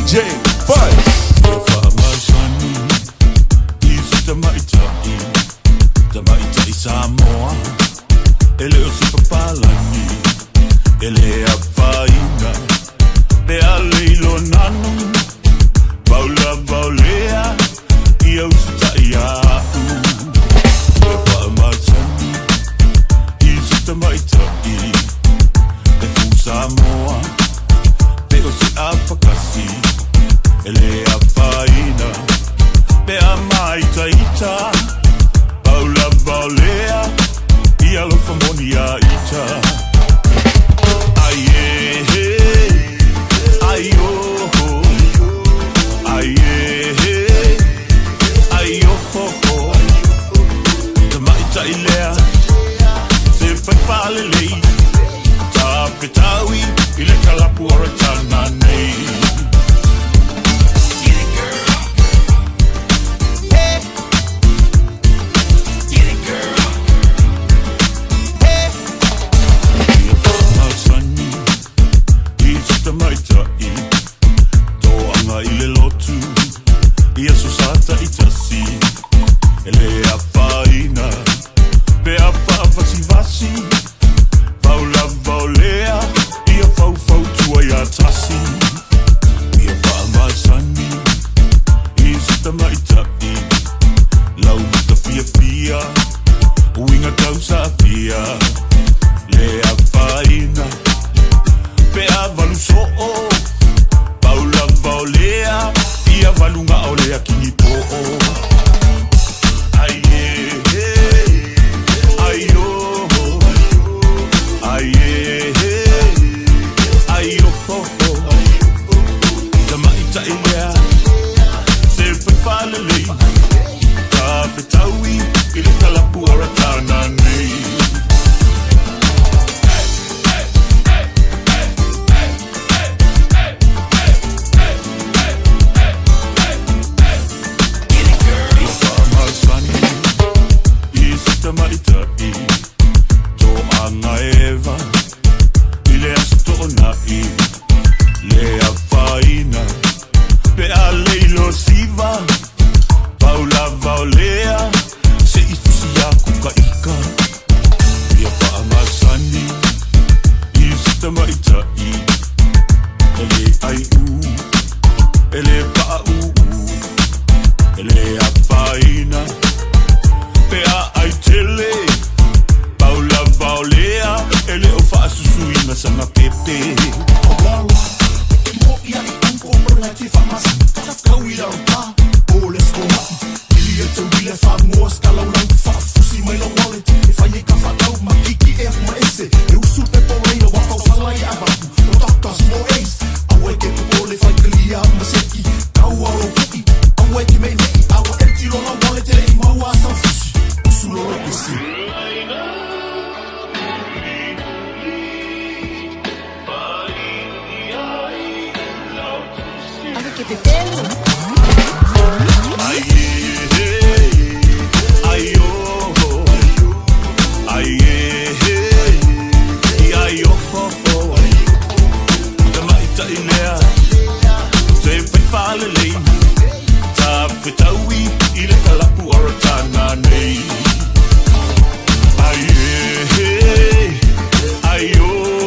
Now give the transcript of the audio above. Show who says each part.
Speaker 1: DJ Fudge.
Speaker 2: Jamaitai Samoa, ele o sipapalani, ele a faina, pe a leilo nanu, baula baulea, ia usita iau, e whaamazani, i Jamaitai, e fu Samoa, pe o si apakasi, ele a faina, pe a maitaita. Paula Baulea, e a lofa monia ita. Aie, ai oh, aie, ai oh, te maita ilea, se whaiwhalelei, ta petawi, ile kalapu ora tana nei. Ia susata itasi, ele a faina, pe a vasi, paula baulea, ia fau tua ia tasi, ia whaamazani, i sita maitai, lau muta fia, uinga kausa pia, le a faina, pe a valuso'o, paula baulea, ia valunga o le akini po'o. Aie, ai oh, aie, ai oh, te maita ilea, se whaiwhalelei, ka petawi, i le kalapu ora tana nei. Maitai, to anga eva, ile astonai, le a faina, pe a leilo siva, paula vaulea, se itusia kukaika, ia whaamazani, i sita maitai, ele ai ele pa ele a faina, pe a ai tele, paula baulea, ele o whaasusuina sana pepe.
Speaker 3: Owawa, ki ho ia i anko pronga te whamasi, kakau i lau tā, o let's go hapi, ili e te wile whangoa skala o lau whaafusi mai la wallet, e whai e ka whakau, makiki e ma ese, e usu pe po reina wakau whala i awaku, o takas mo eis, awa e ke pupole whai kalia maseki, kau aro kuki, awa e ke mei nei, awa e tiro la wallet e i maua sa fusi.
Speaker 4: Anche che petello.
Speaker 2: Te maita ilea, se whaiwhalelei, ta petawi, i le kalapu ora tana nei. Aie, ai oh.